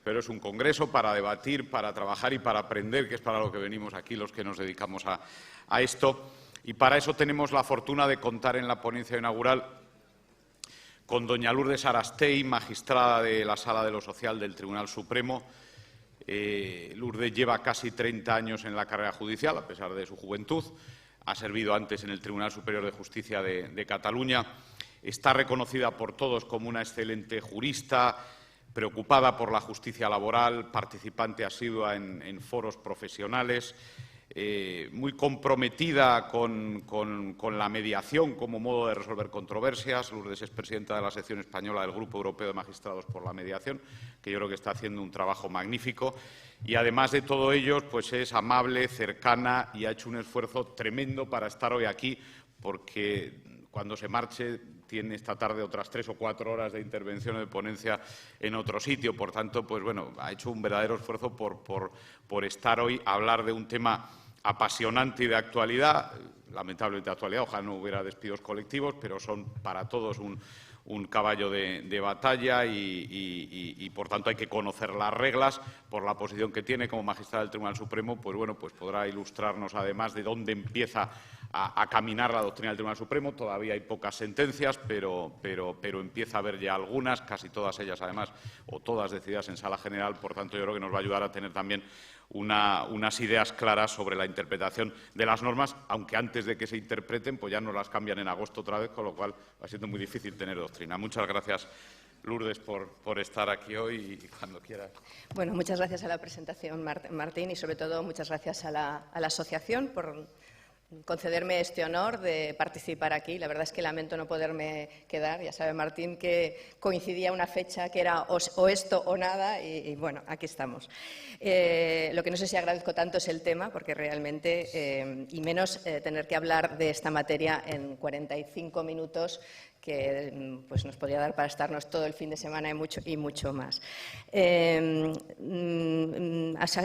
pero es un congreso para debatir, para trabajar y para aprender, que es para lo que venimos aquí los que nos dedicamos a esto. Y para eso tenemos la fortuna de contar en la ponencia inaugural con doña Lourdes Arastey, magistrada de la Sala de lo Social del Tribunal Supremo. Lourdes lleva casi 30 años en la carrera judicial, a pesar de su juventud. Ha servido antes en el Tribunal Superior de Justicia de Cataluña. Está reconocida por todos como una excelente jurista, preocupada por la justicia laboral, participante asidua en foros profesionales, muy comprometida con la mediación como modo de resolver controversias. Lourdes es presidenta de la sección española del Grupo Europeo de Magistrados por la Mediación, que yo creo que está haciendo un trabajo magnífico. Y además de todo ello, pues es amable, cercana y ha hecho un esfuerzo tremendo para estar hoy aquí, porque cuando se marche tiene esta tarde otras 3 o 4 horas de intervención o de ponencia en otro sitio. Por tanto, pues bueno, ha hecho un verdadero esfuerzo por estar hoy a hablar de un tema apasionante y de actualidad, lamentablemente de actualidad. Ojalá no hubiera despidos colectivos, pero son para todos un caballo de batalla y, por tanto, hay que conocer las reglas. Por la posición que tiene como magistrada del Tribunal Supremo, pues bueno, pues podrá ilustrarnos además de dónde empieza a caminar la doctrina del Tribunal Supremo. Todavía hay pocas sentencias, pero empieza a haber ya algunas, casi todas ellas además, o todas decididas en Sala General. Por tanto, yo creo que nos va a ayudar a tener también unas ideas claras sobre la interpretación de las normas, aunque antes de que se interpreten, pues ya nos las cambian en agosto otra vez, con lo cual va siendo muy difícil tener doctrina. Muchas gracias, Lourdes, por estar aquí hoy y cuando quieras. Bueno, muchas gracias a la presentación, Martín, y sobre todo muchas gracias a la asociación por concederme este honor de participar aquí. La verdad es que lamento no poderme quedar. Ya sabe Martín que coincidía una fecha que era o esto o nada y bueno, aquí estamos. Lo que no sé si agradezco tanto es el tema, porque realmente, y menos tener que hablar de esta materia en 45 minutos, que pues, nos podría dar para estarnos todo el fin de semana y mucho más.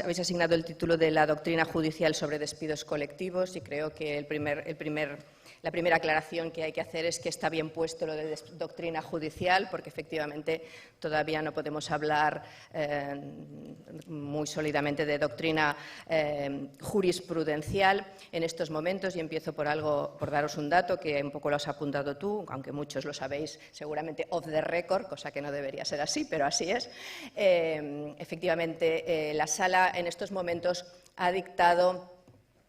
Habéis asignado el título de la doctrina judicial sobre despidos colectivos y creo que la primera aclaración que hay que hacer es que está bien puesto lo de doctrina judicial, porque efectivamente todavía no podemos hablar muy sólidamente de doctrina jurisprudencial en estos momentos, y empiezo por daros un dato que un poco lo has apuntado tú, aunque muchos lo sabéis seguramente off the record, cosa que no debería ser así, pero así es. Efectivamente, la Sala en estos momentos ha dictado,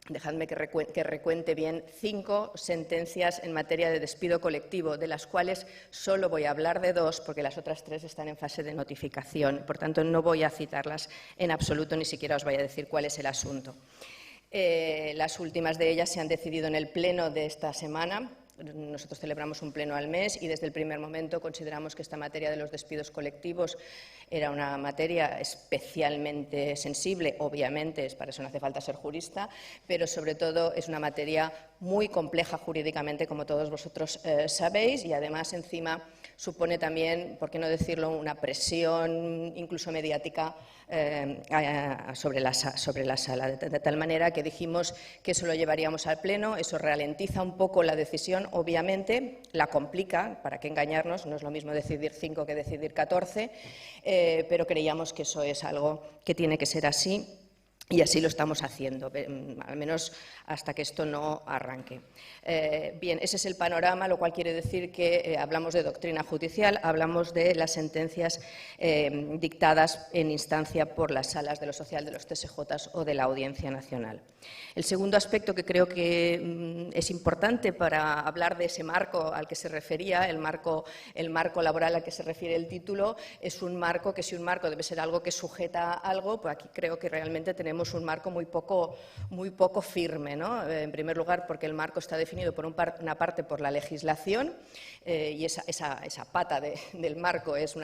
dejadme que recuente bien, 5 sentencias en materia de despido colectivo, de las cuales solo voy a hablar de 2, porque las otras 3 están en fase de notificación. Por tanto, no voy a citarlas en absoluto, ni siquiera os voy a decir cuál es el asunto. Las últimas de ellas se han decidido en el pleno de esta semana. Nosotros celebramos un pleno al mes y desde el primer momento consideramos que esta materia de los despidos colectivos era una materia especialmente sensible. Obviamente, para eso no hace falta ser jurista, pero sobre todo es una materia muy compleja jurídicamente, como todos vosotros sabéis, y además encima supone también, por qué no decirlo, una presión incluso mediática sobre la sala, de tal manera que dijimos que eso lo llevaríamos al pleno. Eso ralentiza un poco la decisión, obviamente, la complica, para qué engañarnos, no es lo mismo decidir 5 que decidir 14, pero creíamos que eso es algo que tiene que ser así. Y así lo estamos haciendo, al menos hasta que esto no arranque. Bien, ese es el panorama, lo cual quiere decir que hablamos de doctrina judicial, hablamos de las sentencias dictadas en instancia por las salas de lo social de los TSJ o de la Audiencia Nacional. El segundo aspecto que creo que es importante para hablar de ese marco al que se refería, el marco laboral al que se refiere el título, es un marco que, si un marco debe ser algo que sujeta algo, pues aquí creo que realmente tenemos un marco muy poco firme, ¿no? En primer lugar, porque el marco está definido por una parte por la legislación, y esa pata del marco es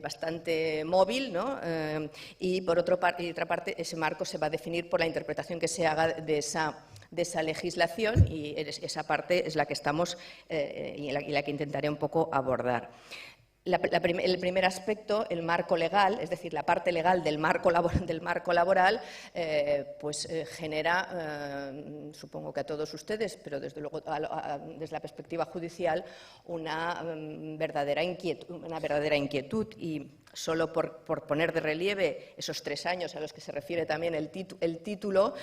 bastante móvil, ¿no? Y por otra parte, ese marco se va a definir por la interpretación que se haga de esa legislación, y esa parte es la que estamos y la que intentaré un poco abordar. El primer aspecto, el marco legal, es decir, la parte legal del marco laboral, genera, supongo que a todos ustedes, pero desde luego desde la perspectiva judicial, una verdadera inquietud. Y solo por poner de relieve esos 3 años a los que se refiere también el título,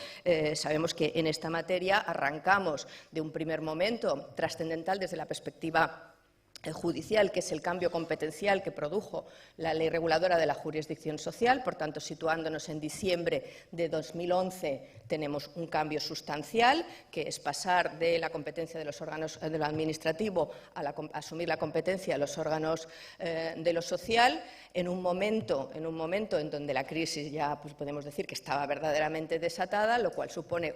sabemos que en esta materia arrancamos de un primer momento trascendental desde la perspectiva judicial, que es el cambio competencial que produjo la Ley Reguladora de la Jurisdicción Social. Por tanto, situándonos en diciembre de 2011, tenemos un cambio sustancial, que es pasar de la competencia de los órganos de lo administrativo a asumir la competencia de los órganos de lo social, en un momento en donde la crisis ya podemos decir que estaba verdaderamente desatada, lo cual supone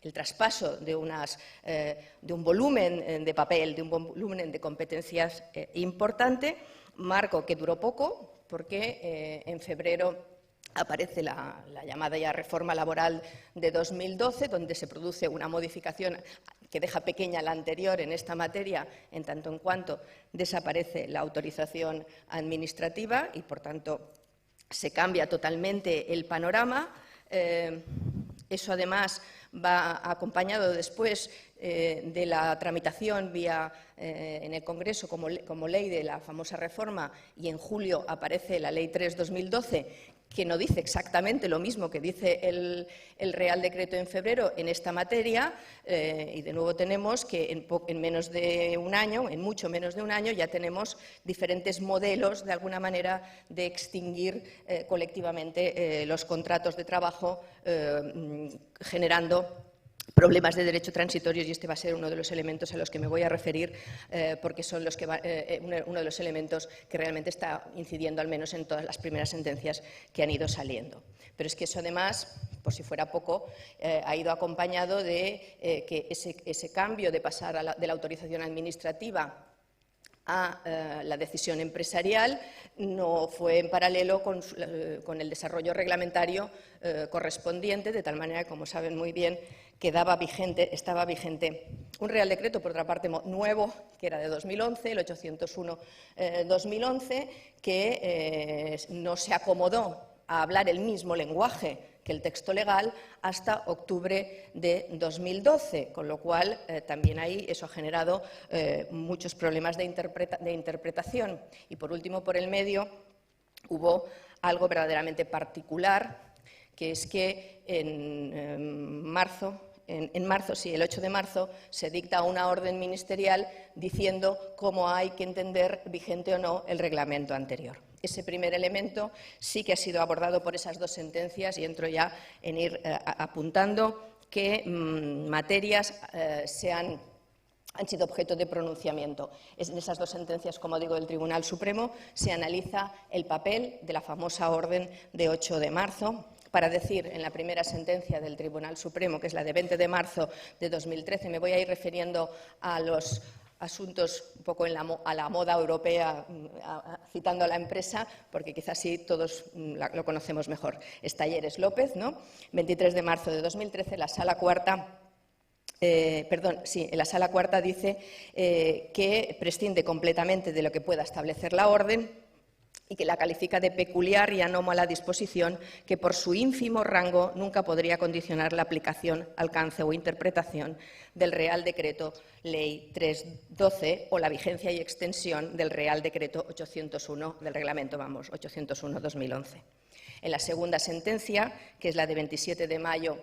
el traspaso de un volumen de papel, de un volumen de competencias importante, marco que duró poco, porque en febrero aparece la llamada ya reforma laboral de 2012, donde se produce una modificación que deja pequeña la anterior en esta materia, en tanto en cuanto desaparece la autorización administrativa y, por tanto, se cambia totalmente el panorama. Eso, además, va acompañado después de la tramitación en el Congreso como ley de la famosa reforma, y en julio aparece la Ley 3/2012, que no dice exactamente lo mismo que dice el Real Decreto en febrero en esta materia, y de nuevo tenemos que en menos de un año, en mucho menos de un año, ya tenemos diferentes modelos, de alguna manera, de extinguir colectivamente los contratos de trabajo, generando problemas de derecho transitorios, y este va a ser uno de los elementos a los que me voy a referir, porque son uno de los elementos que realmente está incidiendo, al menos en todas las primeras sentencias que han ido saliendo. Pero es que eso, además, por si fuera poco, ha ido acompañado de que ese cambio de pasar de la autorización administrativa a la decisión empresarial no fue en paralelo con el desarrollo reglamentario correspondiente, de tal manera que, como saben muy bien, estaba vigente un Real Decreto, por otra parte, nuevo, que era de 2011, el 801-2011, que no se acomodó a hablar el mismo lenguaje que el texto legal hasta octubre de 2012, con lo cual también ahí eso ha generado muchos problemas de interpretación. Y, por último, por el medio, hubo algo verdaderamente particular, que es que el 8 de marzo, se dicta una orden ministerial diciendo cómo hay que entender, vigente o no, el reglamento anterior. Ese primer elemento sí que ha sido abordado por esas 2 sentencias, y entro ya en ir apuntando qué materias han sido objeto de pronunciamiento. En esas 2 sentencias, como digo, del Tribunal Supremo, se analiza el papel de la famosa orden de 8 de marzo, para decir, en la primera sentencia del Tribunal Supremo, que es la de 20 de marzo de 2013, me voy a ir refiriendo a los asuntos un poco a la moda europea, citando a la empresa, porque quizás sí todos lo conocemos mejor. Es Talleres López, ¿no? 23 de marzo de 2013, la Sala Cuarta. En la Sala Cuarta dice que prescinde completamente de lo que pueda establecer la orden, y que la califica de peculiar y anómala disposición que, por su ínfimo rango, nunca podría condicionar la aplicación, alcance o interpretación del Real Decreto Ley 3/12 o la vigencia y extensión del Real Decreto 801 del Reglamento 801/2011. En la segunda sentencia, que es la de 27 de mayo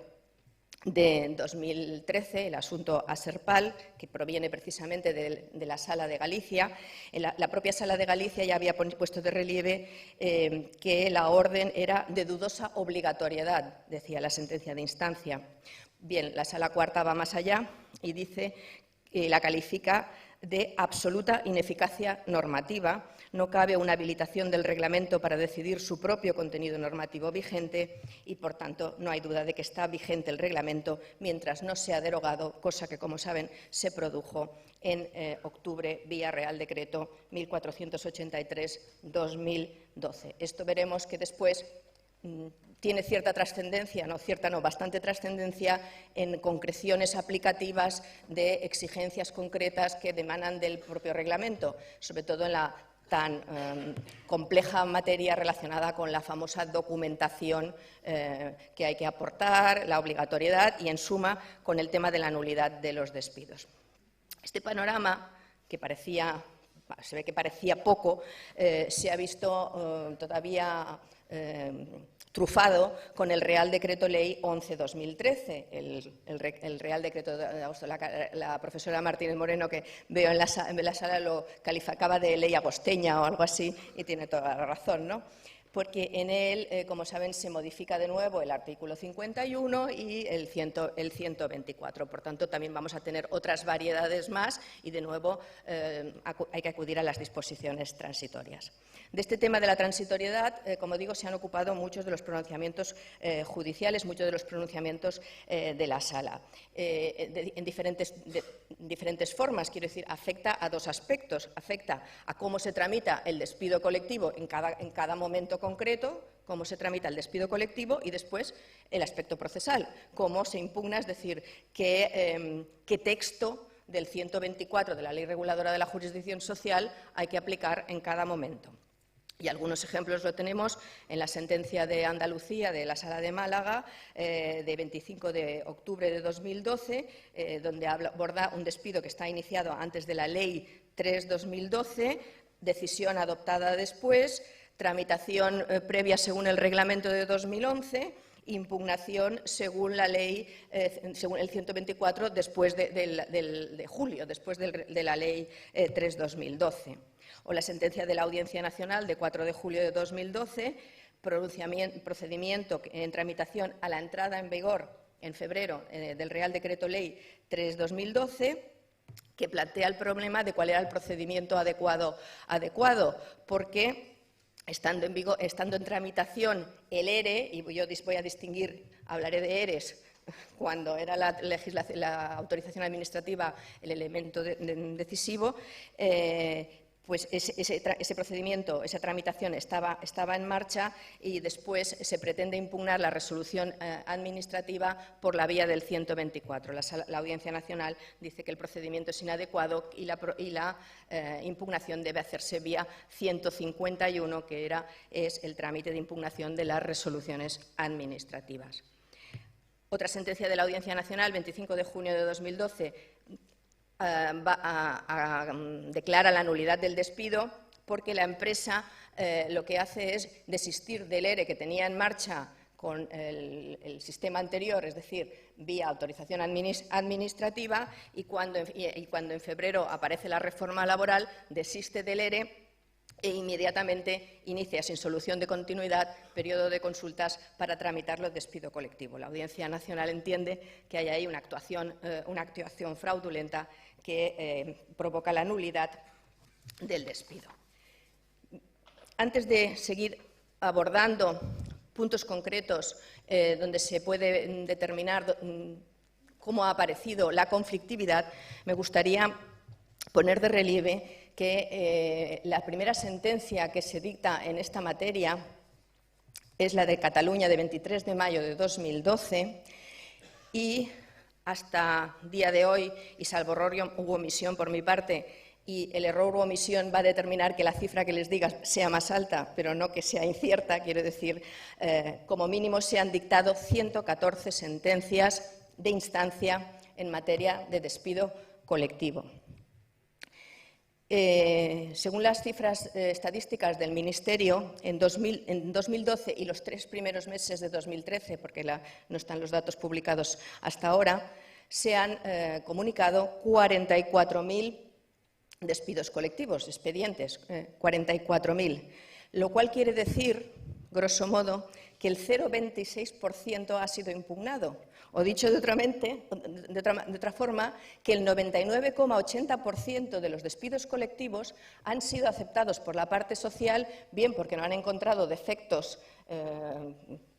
de 2013, el asunto Aserpal, que proviene precisamente de la Sala de Galicia. La propia Sala de Galicia ya había puesto de relieve que la orden era de dudosa obligatoriedad, decía la sentencia de instancia. Bien, la Sala Cuarta va más allá y dice que la califica de absoluta ineficacia normativa. No cabe una habilitación del reglamento para decidir su propio contenido normativo vigente y, por tanto, no hay duda de que está vigente el reglamento mientras no sea derogado, cosa que, como saben, se produjo en octubre vía Real Decreto 1483/2012. Esto veremos que después tiene cierta trascendencia, bastante trascendencia en concreciones aplicativas de exigencias concretas que emanan del propio reglamento, sobre todo en la tan compleja materia relacionada con la famosa documentación que hay que aportar, la obligatoriedad y, en suma, con el tema de la nulidad de los despidos. Este panorama, que se ve que parecía poco, se ha visto todavía trufado con el Real Decreto Ley 11/2013, el Real Decreto de la profesora Martínez Moreno, que veo en la sala, lo calificaba de ley agosteña o algo así, y tiene toda la razón, ¿no? Porque en él, como saben, se modifica de nuevo el artículo 51 y el 124. Por tanto, también vamos a tener otras variedades más y, de nuevo, hay que acudir a las disposiciones transitorias. De este tema de la transitoriedad, como digo, se han ocupado muchos de los pronunciamientos judiciales, muchos de los pronunciamientos de la Sala. En diferentes formas, quiero decir, afecta a dos aspectos. Afecta a cómo se tramita el despido colectivo en cada momento concreto, cómo se tramita el despido colectivo, y después el aspecto procesal, cómo se impugna, es decir, qué texto del 124 de la Ley Reguladora de la Jurisdicción Social hay que aplicar en cada momento. Y algunos ejemplos lo tenemos en la sentencia de Andalucía de la Sala de Málaga de 25 de octubre de 2012, donde aborda un despido que está iniciado antes de la Ley 3/2012, decisión adoptada después, tramitación previa según el reglamento de 2011, impugnación según la ley, según el 124, después de julio, después de la Ley 3/2012. O la sentencia de la Audiencia Nacional de 4 de julio de 2012, procedimiento en tramitación a la entrada en vigor en febrero del Real Decreto Ley 3/2012, que plantea el problema de cuál era el procedimiento adecuado, porque estando en tramitación el ERE, y yo voy a distinguir, hablaré de ERES, cuando era la autorización administrativa el elemento decisivo, pues ese procedimiento, esa tramitación estaba en marcha, y después se pretende impugnar la resolución administrativa por la vía del 124. La Audiencia Nacional dice que el procedimiento es inadecuado y la impugnación debe hacerse vía 151, que es el trámite de impugnación de las resoluciones administrativas. Otra sentencia de la Audiencia Nacional, 25 de junio de 2012, declara la nulidad del despido porque la empresa lo que hace es desistir del ERE que tenía en marcha con el sistema anterior, es decir, vía autorización administrativa, y cuando en febrero aparece la reforma laboral, desiste del ERE e inmediatamente inicia, sin solución de continuidad, periodo de consultas para tramitarlo el despido colectivo. La Audiencia Nacional entiende que hay ahí una actuación fraudulenta que provoca la nulidad del despido. Antes de seguir abordando puntos concretos donde se puede determinar cómo ha aparecido la conflictividad, me gustaría poner de relieve que la primera sentencia que se dicta en esta materia es la de Cataluña, de 23 de mayo de 2012, y hasta día de hoy, y salvo error u omisión por mi parte, y el error u omisión va a determinar que la cifra que les diga sea más alta, pero no que sea incierta, quiero decir, como mínimo se han dictado 114 sentencias de instancia en materia de despido colectivo. Según las cifras estadísticas del Ministerio, en 2012 y los 3 primeros meses de 2013, porque no están los datos publicados hasta ahora, se han comunicado 44.000 despidos colectivos, expedientes, 44.000, lo cual quiere decir, grosso modo, que el 0,26% ha sido impugnado. O dicho de otra forma, que el 99,80% de los despidos colectivos han sido aceptados por la parte social, bien porque no han encontrado defectos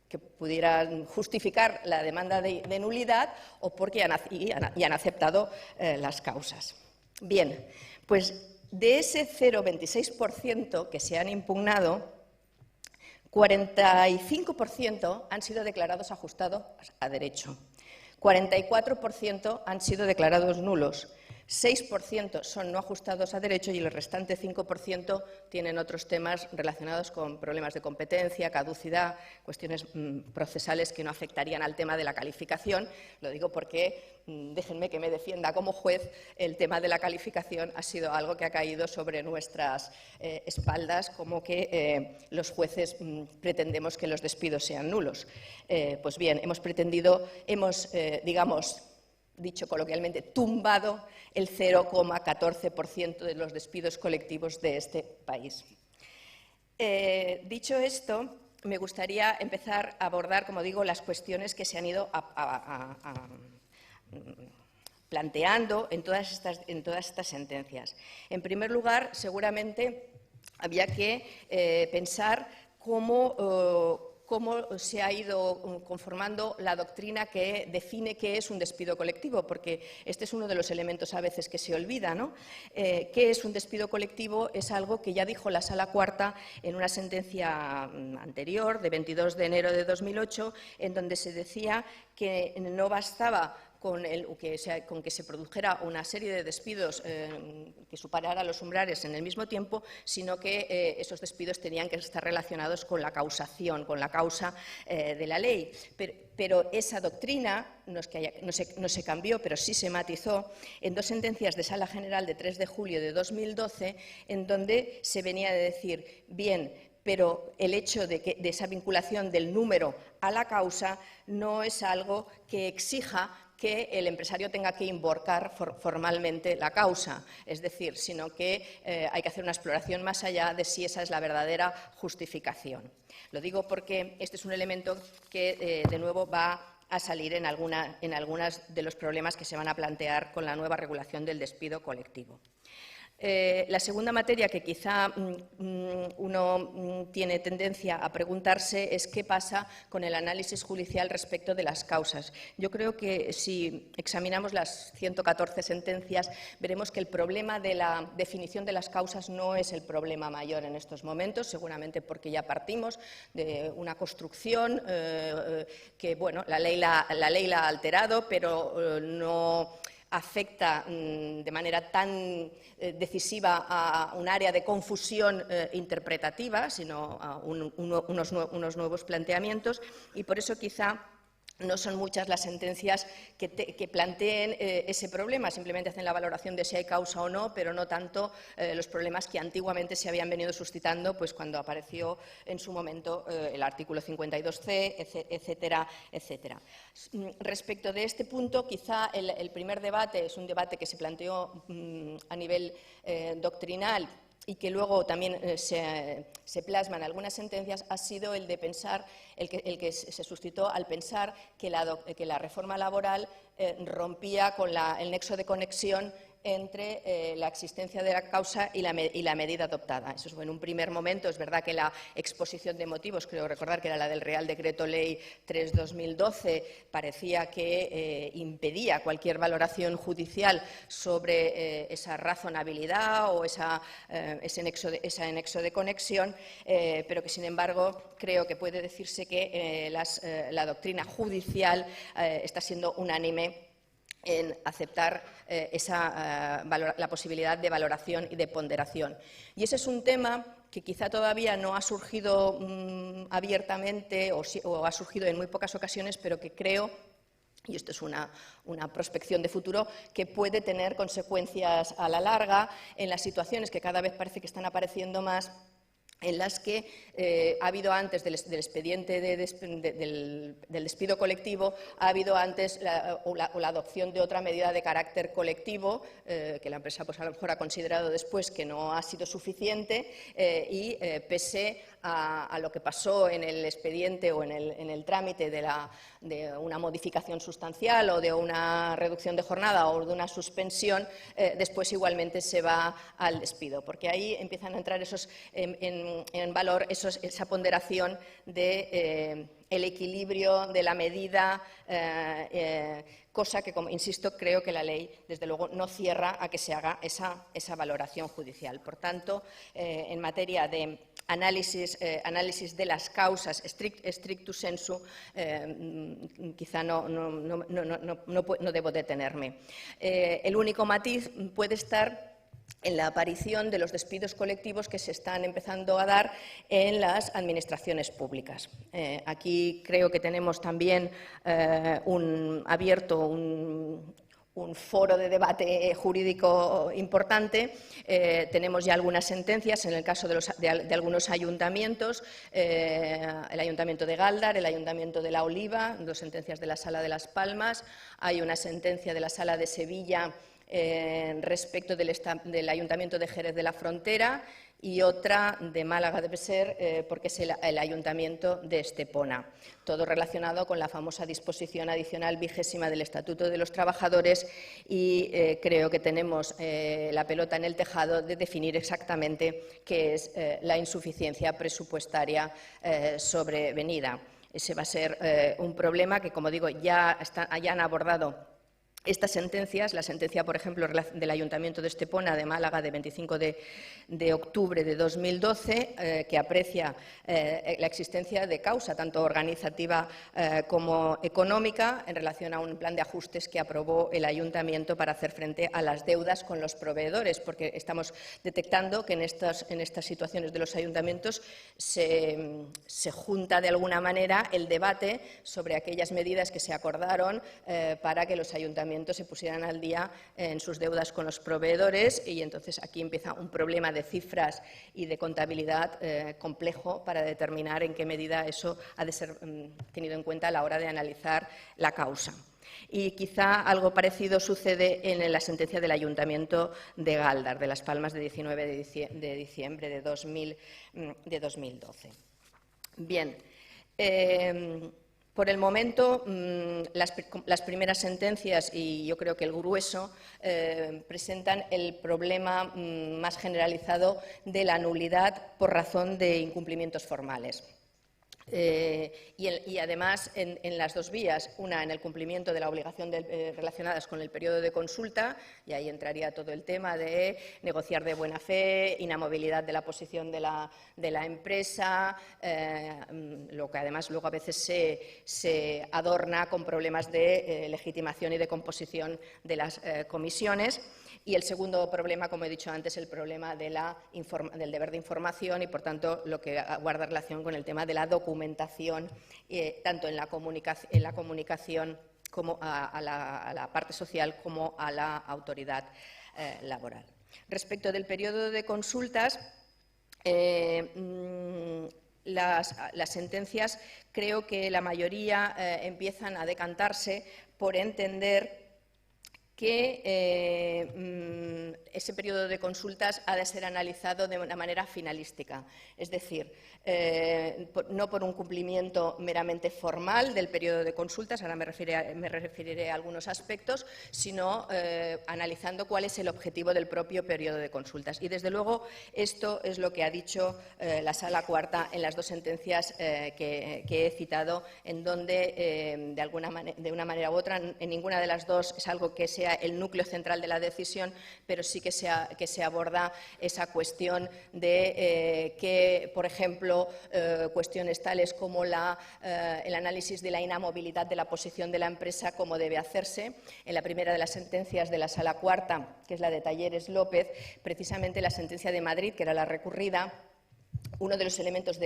que pudieran justificar la demanda de nulidad, o porque han aceptado las causas. Bien, pues de ese 0,26% que se han impugnado, 45% han sido declarados ajustados a derecho, 44% han sido declarados nulos, 6% son no ajustados a derecho y el restante 5% tienen otros temas relacionados con problemas de competencia, caducidad, cuestiones procesales que no afectarían al tema de la calificación. Lo digo porque, déjenme que me defienda como juez, el tema de la calificación ha sido algo que ha caído sobre nuestras espaldas, como que los jueces pretendemos que los despidos sean nulos. Pues bien, digamos, dicho coloquialmente, tumbado el 0,14% de los despidos colectivos de este país. Dicho esto, me gustaría empezar a abordar, como digo, las cuestiones que se han ido planteando en todas estas sentencias. En primer lugar, seguramente había que pensar cómo se ha ido conformando la doctrina que define qué es un despido colectivo, porque este es uno de los elementos a veces que se olvida, ¿no? ¿Qué es un despido colectivo? Es algo que ya dijo la Sala Cuarta en una sentencia anterior, de 22 de enero de 2008, en donde se decía que no bastaba con que se produjera una serie de despidos que superara los umbrales en el mismo tiempo, sino que esos despidos tenían que estar relacionados con la causación, con la causa de la ley. Pero esa doctrina no se cambió, pero sí se matizó en dos sentencias de Sala General de 3 de julio de 2012, en donde se venía a decir, bien, pero el hecho de esa vinculación del número a la causa no es algo que exija que el empresario tenga que invocar formalmente la causa, es decir, sino que hay que hacer una exploración más allá de si esa es la verdadera justificación. Lo digo porque este es un elemento que, de nuevo, va a salir en algunos de los problemas que se van a plantear con la nueva regulación del despido colectivo. La segunda materia que quizá uno tiene tendencia a preguntarse es qué pasa con el análisis judicial respecto de las causas. Yo creo que si examinamos las 114 sentencias veremos que el problema de la definición de las causas no es el problema mayor en estos momentos, seguramente porque ya partimos de una construcción que, bueno, la ley la ha alterado, pero no afecta de manera tan decisiva a un área de confusión interpretativa, sino a unos nuevos planteamientos, y por eso quizá no son muchas las sentencias que planteen ese problema, simplemente hacen la valoración de si hay causa o no, pero no tanto los problemas que antiguamente se habían venido suscitando pues, cuando apareció en su momento el artículo 52C, etcétera, etcétera. Respecto de este punto, quizá el primer debate es un debate que se planteó a nivel doctrinal y que luego también se plasma en algunas sentencias, ha sido el de pensar, el que se suscitó al pensar que la reforma laboral rompía con el nexo de conexión entre la existencia de la causa y la medida adoptada. Eso fue en un primer momento. Es verdad que la exposición de motivos, creo recordar que era la del Real Decreto Ley 3/2012, parecía que impedía cualquier valoración judicial sobre esa razonabilidad o ese nexo de conexión, pero que, sin embargo, creo que puede decirse que la doctrina judicial está siendo unánime en aceptar la posibilidad de valoración y de ponderación. Y ese es un tema que quizá todavía no ha surgido abiertamente o ha surgido en muy pocas ocasiones, pero que creo, y esto es una prospección de futuro, que puede tener consecuencias a la larga en las situaciones que cada vez parece que están apareciendo más, en las que ha habido antes del expediente del despido colectivo, ha habido antes la adopción de otra medida de carácter colectivo, que la empresa pues, a lo mejor ha considerado después que no ha sido suficiente y pese a lo que pasó en el expediente o en el trámite de una modificación sustancial o de una reducción de jornada o de una suspensión, después igualmente se va al despido, porque ahí empiezan a entrar en valor esa ponderación de el equilibrio de la medida, cosa que, como insisto, creo que la ley, desde luego, no cierra a que se haga esa valoración judicial. Por tanto, en materia de análisis de las causas stricto sensu, quizá no debo detenerme. El único matiz puede estar en la aparición de los despidos colectivos que se están empezando a dar en las administraciones públicas. Aquí creo que tenemos también abierto un foro de debate jurídico importante. Tenemos ya algunas sentencias en el caso de algunos ayuntamientos, el Ayuntamiento de Gáldar, el Ayuntamiento de La Oliva, 2 sentencias de la Sala de Las Palmas, hay una sentencia de la Sala de Sevilla respecto del Ayuntamiento de Jerez de la Frontera y otra de Málaga debe ser porque es el Ayuntamiento de Estepona. Todo relacionado con la famosa disposición adicional 20ª del Estatuto de los Trabajadores y creo que tenemos la pelota en el tejado de definir exactamente qué es la insuficiencia presupuestaria sobrevenida. Ese va a ser un problema que, como digo, ya han abordado estas sentencias, la sentencia, por ejemplo, del Ayuntamiento de Estepona de Málaga de 25 de octubre de 2012, que aprecia la existencia de causa, tanto organizativa como económica, en relación a un plan de ajustes que aprobó el Ayuntamiento para hacer frente a las deudas con los proveedores, porque estamos detectando que en estas situaciones de los ayuntamientos se junta de alguna manera el debate sobre aquellas medidas que se acordaron para que los ayuntamientos se pusieran al día en sus deudas con los proveedores y entonces aquí empieza un problema de cifras y de contabilidad complejo para determinar en qué medida eso ha de ser tenido en cuenta a la hora de analizar la causa. Y quizá algo parecido sucede en la sentencia del Ayuntamiento de Gáldar, de Las Palmas, de 19 de diciembre de 2012. Bien. Por el momento, las primeras sentencias, y yo creo que el grueso, presentan el problema más generalizado de la nulidad por razón de incumplimientos formales. Y además en las 2 vías, una en el cumplimiento de la obligación relacionadas con el periodo de consulta, y ahí entraría todo el tema de negociar de buena fe, inamovilidad de la posición de la empresa, lo que además luego a veces se adorna con problemas de legitimación y de composición de las comisiones. Y el segundo problema, como he dicho antes, el problema del deber de información y, por tanto, lo que guarda relación con el tema de la documentación, tanto en la comunicación como a la parte social como a la autoridad laboral. Respecto del periodo de consultas, las sentencias creo que la mayoría empiezan a decantarse por entender que ese periodo de consultas ha de ser analizado de una manera finalística, es decir, no por un cumplimiento meramente formal del periodo de consultas, ahora me referiré a algunos aspectos, sino analizando cuál es el objetivo del propio periodo de consultas. Y, desde luego, esto es lo que ha dicho la Sala Cuarta en las 2 sentencias que he citado, en donde, de una manera u otra, en ninguna de las 2 es algo que sea el núcleo central de la decisión, pero sí que se aborda esa cuestión de que, por ejemplo, cuestiones tales como el análisis de la inamovilidad de la posición de la empresa, cómo debe hacerse. En la primera de las sentencias de la Sala Cuarta, que es la de Talleres López, precisamente la sentencia de Madrid, que era la recurrida, uno de los elementos,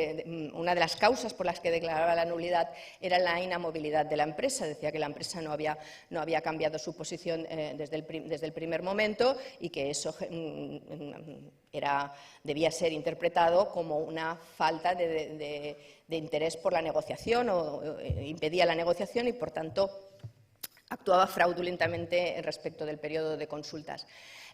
una de las causas por las que declaraba la nulidad era la inamovilidad de la empresa. Decía que la empresa no había cambiado su posición desde el primer momento y que eso debía ser interpretado como una falta de interés por la negociación o impedía la negociación y, por tanto, actuaba fraudulentamente respecto del periodo de consultas.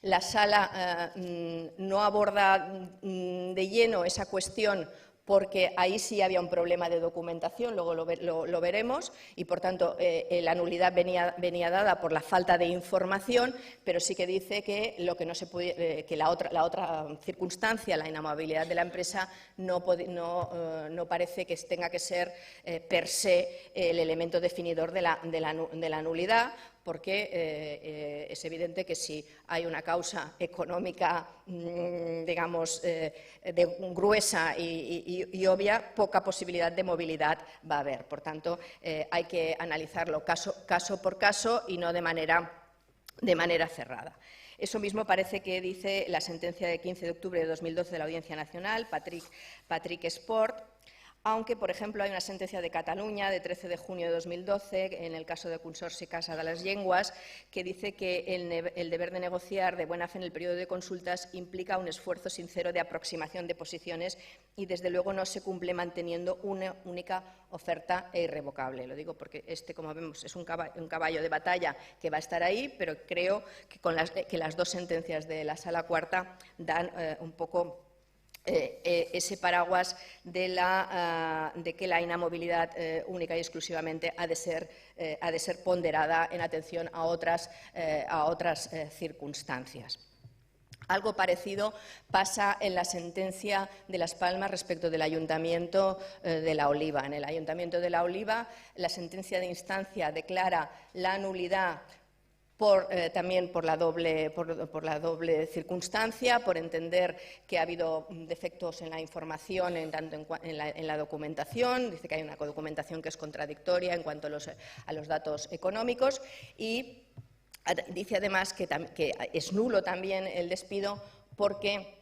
La Sala no aborda de lleno esa cuestión porque ahí sí había un problema de documentación, luego lo veremos, y por tanto la nulidad venía dada por la falta de información, pero sí que dice que, que la otra circunstancia, la inamovilidad de la empresa, no parece que tenga que ser per se el elemento definidor de la nulidad, porque es evidente que si hay una causa económica, digamos, gruesa y obvia, poca posibilidad de movilidad va a haber. Por tanto, hay que analizarlo caso por caso y no de manera cerrada. Eso mismo parece que dice la sentencia de 15 de octubre de 2012 de la Audiencia Nacional, Patrick Esport, aunque, por ejemplo, hay una sentencia de Cataluña de 13 de junio de 2012, en el caso de Consorci Casa de las Llengües, que dice que el deber de negociar de buena fe en el periodo de consultas implica un esfuerzo sincero de aproximación de posiciones y, desde luego, no se cumple manteniendo una única oferta e irrevocable. Lo digo porque como vemos, es un caballo de batalla que va a estar ahí, pero creo que las dos sentencias de la Sala Cuarta dan un poco ese paraguas de que la inamovilidad única y exclusivamente ha de ser ponderada en atención a otras circunstancias. Algo parecido pasa en la sentencia de Las Palmas respecto del Ayuntamiento de La Oliva. En el Ayuntamiento de La Oliva, la sentencia de instancia declara la nulidad también por la doble circunstancia, por entender que ha habido defectos en la información, en la documentación. Dice que hay una documentación que es contradictoria en cuanto a los datos económicos, y dice además que es nulo también el despido porque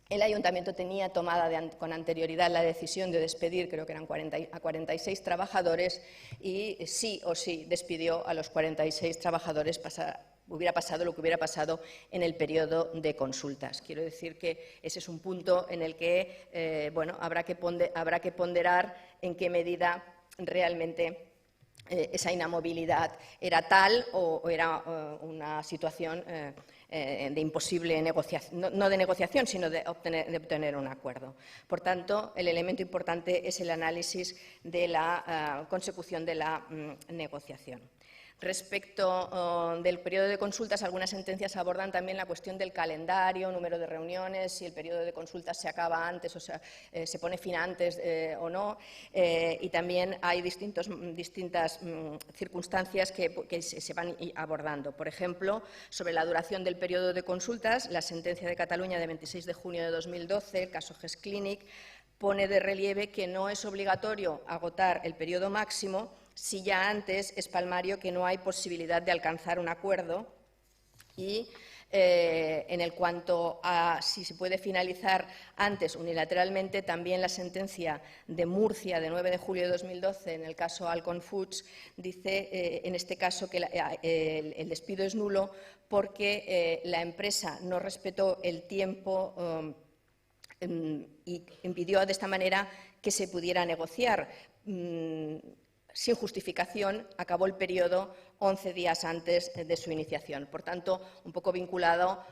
el Ayuntamiento tenía tomada con anterioridad la decisión de despedir, creo que eran 46 trabajadores, y sí o sí despidió a los 46 trabajadores, hubiera pasado lo que hubiera pasado en el periodo de consultas. Quiero decir que ese es un punto en el que habrá que ponderar en qué medida realmente esa inamovilidad era tal o era una situación de imposible negociación, no de negociación, sino de obtener un acuerdo. Por tanto, el elemento importante es el análisis de la consecución de la negociación. Respecto del periodo de consultas, algunas sentencias abordan también la cuestión del calendario, número de reuniones, si el periodo de consultas se acaba antes o se pone fin antes o no, y también hay distintas circunstancias que se van abordando. Por ejemplo, sobre la duración del periodo de consultas, la sentencia de Cataluña de 26 de junio de 2012, el caso GES Clinic, pone de relieve que no es obligatorio agotar el periodo máximo si ya antes es palmario que no hay posibilidad de alcanzar un acuerdo, y en el cuanto a si se puede finalizar antes unilateralmente, también la sentencia de Murcia de 9 de julio de 2012 en el caso Alcon Foods dice en este caso que el despido es nulo porque la empresa no respetó el tiempo y impidió de esta manera que se pudiera negociar. Sin justificación, acabó el periodo 11 días antes de su iniciación. Por tanto, un poco vinculado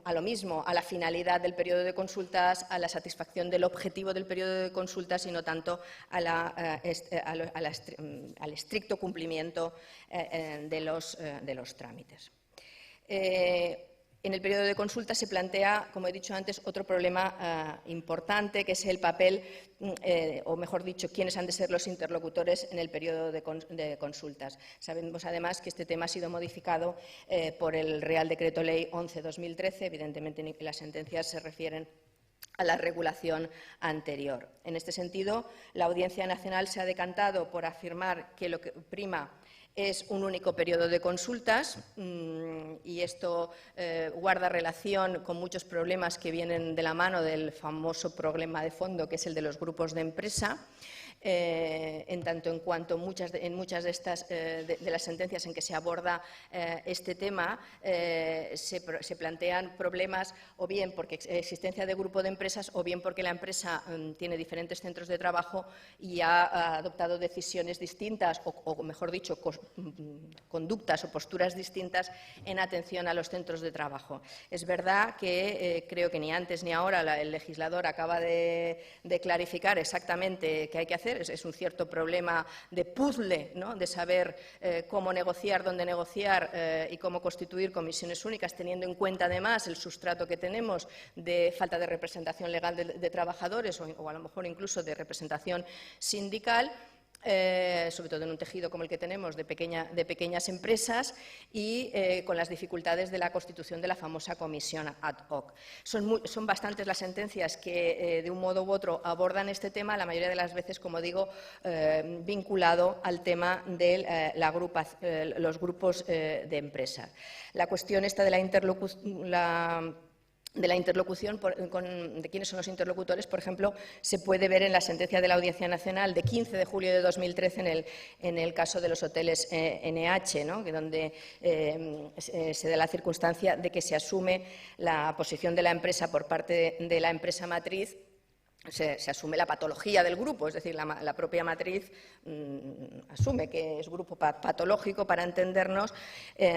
a lo mismo, a la finalidad del periodo de consultas, a la satisfacción del objetivo del periodo de consultas y no tanto al estricto cumplimiento de los trámites. En el periodo de consulta se plantea, como he dicho antes, otro problema importante, que es el papel, o mejor dicho, quiénes han de ser los interlocutores en el periodo de consultas. Sabemos, además, que este tema ha sido modificado por el Real Decreto Ley 11/2013. Evidentemente, las sentencias se refieren a la regulación anterior. En este sentido, la Audiencia Nacional se ha decantado por afirmar que lo que prima es un único periodo de consultas, y esto guarda relación con muchos problemas que vienen de la mano del famoso problema de fondo, que es el de los grupos de empresa. en tanto en cuanto en muchas de estas de las sentencias en que se aborda este tema se plantean problemas o bien porque existencia de grupo de empresas o bien porque la empresa tiene diferentes centros de trabajo y ha adoptado decisiones distintas o mejor dicho, conductas o posturas distintas en atención a los centros de trabajo. Es verdad que creo que ni antes ni ahora el legislador acaba de clarificar exactamente qué hay que hacer. Es un cierto problema de puzzle, ¿no?, de saber cómo negociar, dónde negociar y cómo constituir comisiones únicas, teniendo en cuenta además el sustrato que tenemos de falta de representación legal de trabajadores o a lo mejor incluso de representación sindical. Sobre todo en un tejido como el que tenemos de pequeñas empresas y con las dificultades de la constitución de la famosa comisión ad hoc. Son bastantes las sentencias que de un modo u otro abordan este tema, la mayoría de las veces, como digo, vinculado al tema de los grupos de empresas. La cuestión esta de la interlocución de quiénes son los interlocutores, por ejemplo, se puede ver en la sentencia de la Audiencia Nacional de 15 de julio de 2013 en el caso de los hoteles NH, ¿no?, donde se da la circunstancia de que se asume la posición de la empresa por parte de la empresa matriz. Se asume la patología del grupo, es decir, la propia matriz asume que es grupo patológico, para entendernos,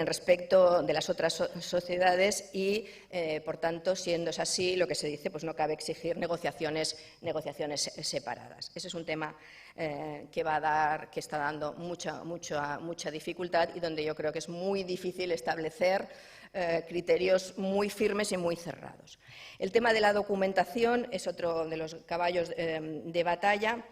respecto de las otras sociedades y, por tanto, siendo es así, lo que se dice, pues no cabe exigir negociaciones separadas. Ese es un tema que está dando mucha dificultad y donde yo creo que es muy difícil establecer criterios muy firmes y muy cerrados. El tema de la documentación es otro de los caballos de batalla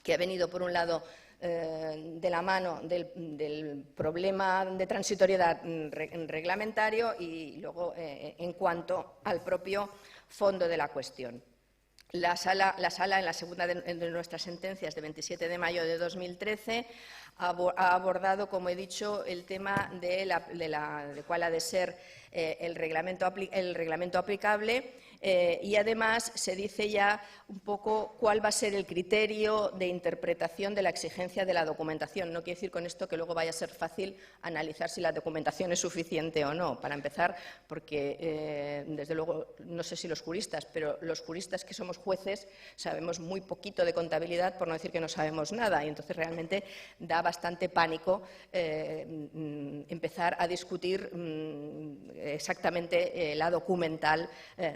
que ha venido, por un lado, de la mano del problema de transitoriedad reglamentario y luego en cuanto al propio fondo de la cuestión. La sala, en la segunda de nuestras sentencias de 27 de mayo de 2013, ha abordado, como he dicho, el tema de cuál ha de ser el reglamento aplicable y, además, se dice ya un poco cuál va a ser el criterio de interpretación de la exigencia de la documentación. No quiere decir con esto que luego vaya a ser fácil analizar si la documentación es suficiente o no. Para empezar, porque, desde luego, no sé si los juristas, pero los juristas que somos jueces sabemos muy poquito de contabilidad, por no decir que no sabemos nada, y entonces realmente da bastante pánico empezar a discutir exactamente la documental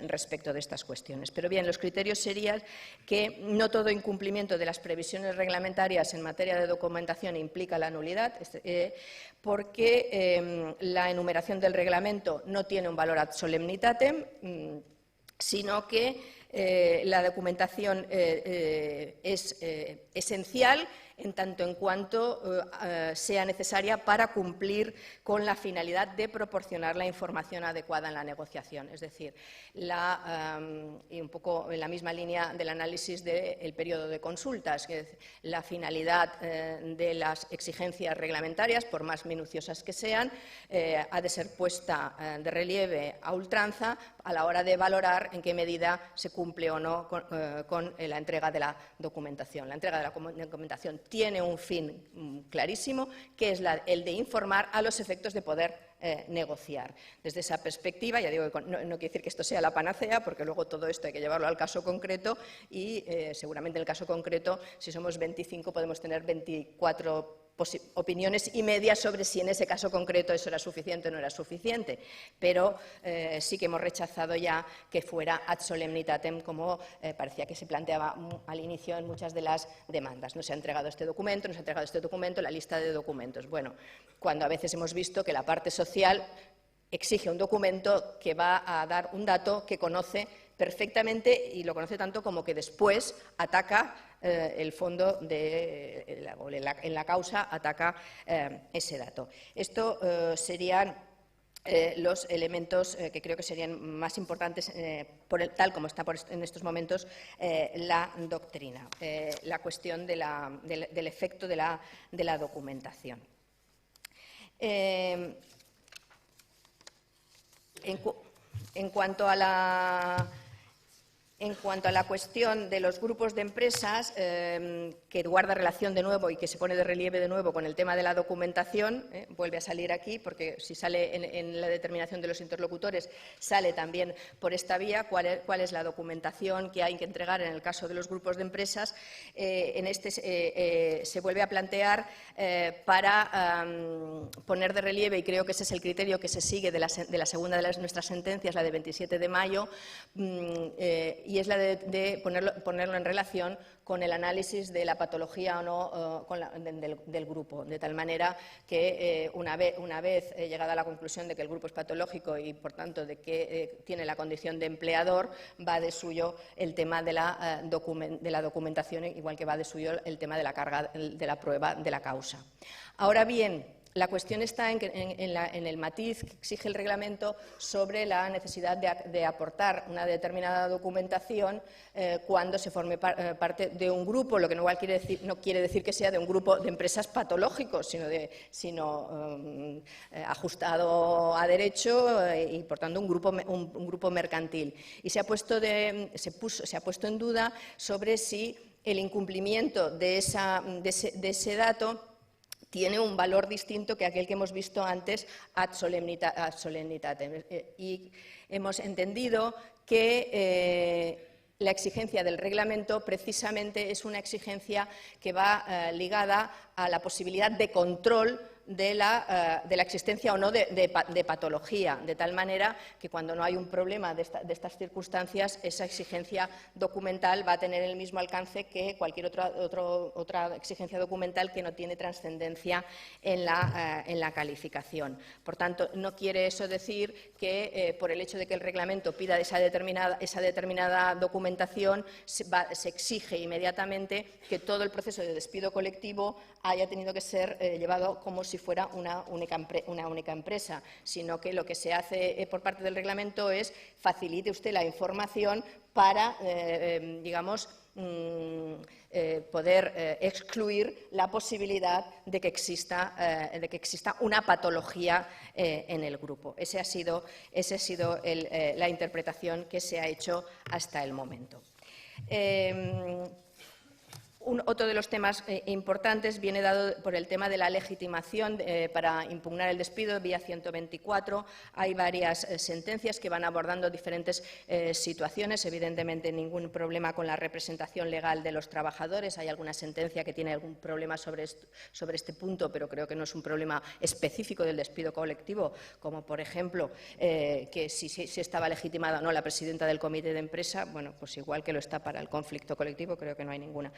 respecto de estas cuestiones. Pero bien, los criterios serían que no todo incumplimiento de las previsiones reglamentarias en materia de documentación implica la nulidad, porque la enumeración del reglamento no tiene un valor ad solemnitatem, sino que la documentación es esencial en tanto en cuanto sea necesaria para cumplir con la finalidad de proporcionar la información adecuada en la negociación. Es decir, y un poco en la misma línea del análisis del periodo de consultas, que es la finalidad de las exigencias reglamentarias, por más minuciosas que sean, ha de ser puesta de relieve a ultranza a la hora de valorar en qué medida se cumple o no con la entrega de la documentación. La entrega de la documentación tiene un fin clarísimo, que es el de informar a los efectos de poder negociar. Desde esa perspectiva, ya digo que no quiere decir que esto sea la panacea, porque luego todo esto hay que llevarlo al caso concreto y seguramente en el caso concreto, si somos 25, podemos tener 24 opiniones y medias sobre si en ese caso concreto eso era suficiente o no era suficiente, pero sí que hemos rechazado ya que fuera ad solemnitatem, como parecía que se planteaba al inicio en muchas de las demandas. No se ha entregado este documento, no se ha entregado este documento, la lista de documentos. Bueno, cuando a veces hemos visto que la parte social exige un documento que va a dar un dato que conoce perfectamente y lo conoce tanto como que después ataca el fondo en la causa, ataca ese dato. Esto serían los elementos que creo que serían más importantes, tal como está en estos momentos la doctrina, la cuestión del efecto de la documentación. En cuanto a En cuanto a la cuestión de los grupos de empresas, que guarda relación de nuevo y que se pone de relieve de nuevo con el tema de la documentación, vuelve a salir aquí, porque si sale en la determinación de los interlocutores, sale también por esta vía cuál es la documentación que hay que entregar en el caso de los grupos de empresas. En este se vuelve a plantear para poner de relieve, y creo que ese es el criterio que se sigue de la segunda de nuestras sentencias, la de 27 de mayo, y es la de ponerlo en relación con el análisis de la patología o no del grupo, de tal manera que una vez llegada a la conclusión de que el grupo es patológico y, por tanto, de que tiene la condición de empleador, va de suyo el tema de la documentación, igual que va de suyo el tema de la carga de la prueba de la causa. Ahora bien, la cuestión está en el matiz que exige el reglamento sobre la necesidad de aportar una determinada documentación cuando se forme parte de un grupo, lo que no quiere decir que sea de un grupo de empresas patológicos, sino ajustado a derecho y, por tanto, un grupo mercantil. Y se ha puesto en duda sobre si el incumplimiento de ese dato tiene un valor distinto que aquel que hemos visto antes ad solemnitatem. Y hemos entendido que la exigencia del reglamento precisamente es una exigencia que va ligada a la posibilidad de control de la existencia o no de patología, de tal manera que cuando no hay un problema de estas circunstancias, esa exigencia documental va a tener el mismo alcance que cualquier otra exigencia documental que no tiene trascendencia en la calificación. Por tanto, no quiere eso decir que por el hecho de que el reglamento pida esa determinada documentación se exige inmediatamente que todo el proceso de despido colectivo haya tenido que ser llevado como si fuera una única empresa, sino que lo que se hace por parte del reglamento es facilite usted la información para, poder excluir la posibilidad de que exista una patología en el grupo. Esa ha sido la interpretación que se ha hecho hasta el momento. Otro de los temas importantes viene dado por el tema de la legitimación para impugnar el despido vía 124. Hay varias sentencias que van abordando diferentes situaciones. Evidentemente, ningún problema con la representación legal de los trabajadores. Hay alguna sentencia que tiene algún problema sobre este punto, pero creo que no es un problema específico del despido colectivo, como, por ejemplo, que si estaba legitimada o no la presidenta del comité de empresa. Bueno, pues igual que lo está para el conflicto colectivo, creo que no hay ningún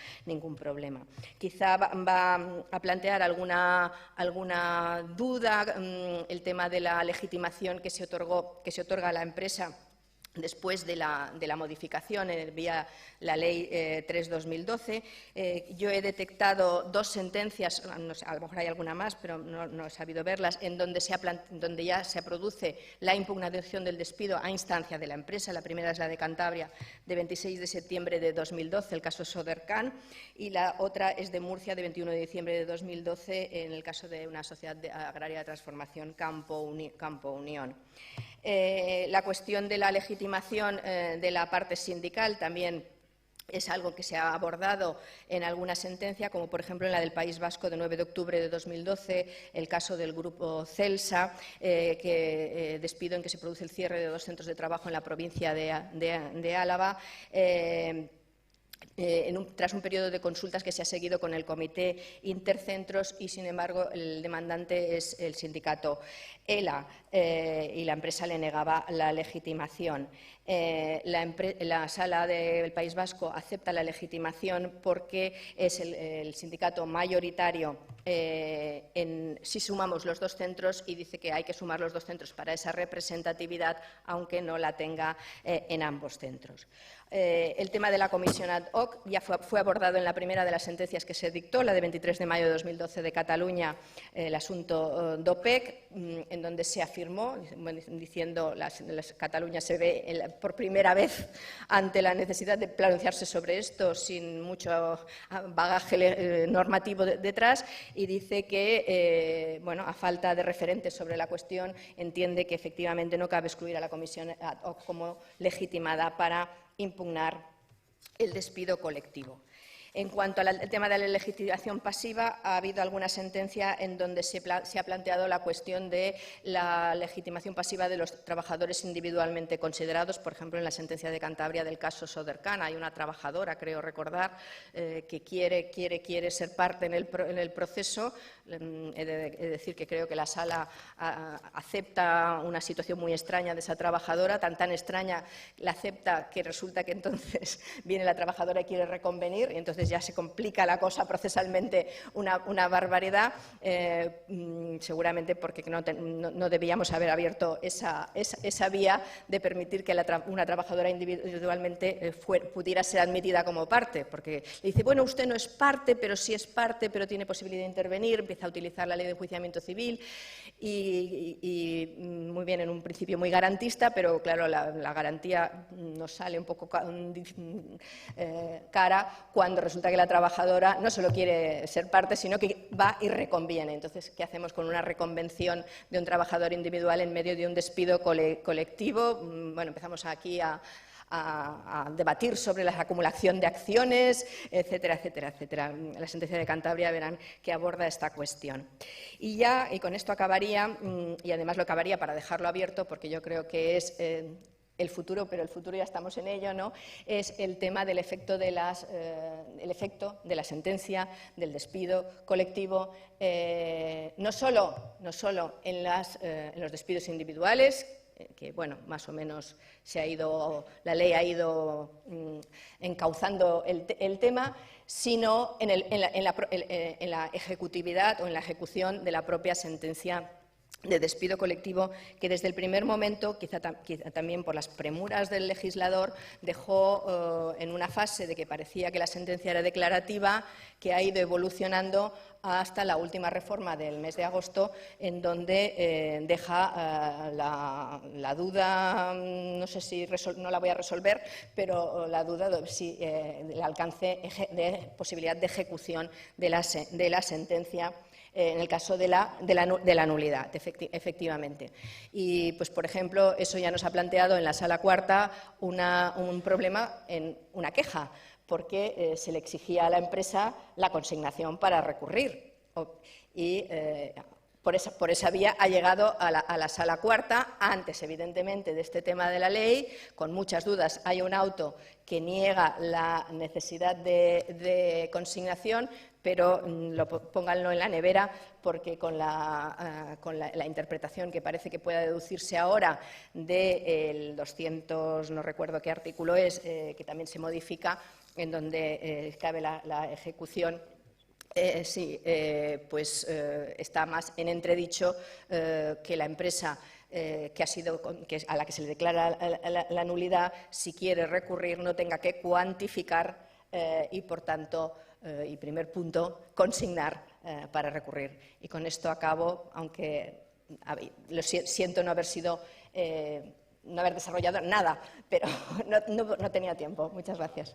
problema. Quizá va a plantear alguna duda el tema de la legitimación que se otorga a la empresa después de la modificación vía la Ley 3/2012. Yo he detectado dos sentencias, no sé, a lo mejor hay alguna más, pero no he sabido verlas, en donde ya se produce la impugnación del despido a instancia de la empresa. La primera es la de Cantabria, de 26 de septiembre de 2012, el caso Sodercan, y la otra es de Murcia, de 21 de diciembre de 2012, en el caso de una sociedad agraria de transformación, Campo Unión. La cuestión de la legitimación de la parte sindical también es algo que se ha abordado en alguna sentencia, como por ejemplo en la del País Vasco de 9 de octubre de 2012, el caso del grupo Celsa, despido en que se produce el cierre de 2 centros de trabajo en la provincia de Álava, tras un periodo de consultas que se ha seguido con el Comité Intercentros y, sin embargo, el demandante es el sindicato ELA y la empresa le negaba la legitimación. La Sala del País Vasco acepta la legitimación porque es el sindicato mayoritario si sumamos los 2 centros, y dice que hay que sumar los 2 centros para esa representatividad, aunque no la tenga en ambos centros. El tema de la comisión ad hoc ya fue abordado en la primera de las sentencias que se dictó, la de 23 de mayo de 2012 de Cataluña, el asunto DOPEC, en donde se afirmó, diciendo Cataluña se ve por primera vez ante la necesidad de pronunciarse sobre esto sin mucho bagaje normativo detrás, y dice que, bueno, a falta de referentes sobre la cuestión, entiende que efectivamente no cabe excluir a la comisión ad hoc como legitimada para impugnar el despido colectivo. En cuanto al tema de la legitimación pasiva, ha habido alguna sentencia en donde se ha planteado la cuestión de la legitimación pasiva de los trabajadores individualmente considerados. Por ejemplo, en la sentencia de Cantabria del caso Sodercan hay una trabajadora, creo recordar, que quiere ser parte en el proceso. He de decir que creo que la Sala acepta una situación muy extraña de esa trabajadora, tan extraña la acepta que resulta que entonces viene la trabajadora y quiere reconvenir, y entonces ya se complica la cosa procesalmente una barbaridad, seguramente porque no debíamos haber abierto esa vía de permitir que una trabajadora individualmente pudiera ser admitida como parte, porque le dice, bueno, usted no es parte, pero sí es parte, pero tiene posibilidad de intervenir, empieza a utilizar la ley de enjuiciamiento civil y muy bien, en un principio muy garantista, pero claro, la garantía nos sale un poco cara cuando resulta que la trabajadora no solo quiere ser parte, sino que va y reconviene. Entonces, ¿qué hacemos con una reconvención de un trabajador individual en medio de un despido colectivo? Bueno, empezamos aquí a debatir sobre la acumulación de acciones, etcétera, etcétera, etcétera. La sentencia de Cantabria verán que aborda esta cuestión. Y con esto acabaría, y además lo acabaría para dejarlo abierto, porque yo creo que es el futuro, pero el futuro ya estamos en ello, ¿no? Es el tema del efecto de la sentencia, del despido colectivo, no solo en los despidos individuales, que, bueno, más o menos la ley ha ido encauzando el tema, sino en la ejecutividad o en la ejecución de la propia sentencia de despido colectivo, que desde el primer momento, quizá también por las premuras del legislador, dejó en una fase de que parecía que la sentencia era declarativa, que ha ido evolucionando hasta la última reforma del mes de agosto, en donde deja la duda, no sé si no la voy a resolver, pero la duda de si el alcance de posibilidad de ejecución de la sentencia en el caso de la nulidad, efectivamente. Y, pues, por ejemplo, eso ya nos ha planteado en la Sala Cuarta un problema en una queja, porque se le exigía a la empresa la consignación para recurrir. Y por esa vía ha llegado a la Sala Cuarta, antes, evidentemente, de este tema de la ley, con muchas dudas. Hay un auto que niega la necesidad de consignación, pero pónganlo en la nevera, porque con la interpretación que parece que pueda deducirse ahora del 200, no recuerdo qué artículo es, que también se modifica, en donde cabe la ejecución, está más en entredicho que la empresa a la que se le declara la nulidad, si quiere recurrir, no tenga que cuantificar y, por tanto, y primer punto, consignar para recurrir. Y con esto acabo, aunque siento no haber desarrollado nada, pero no tenía tiempo. Muchas gracias.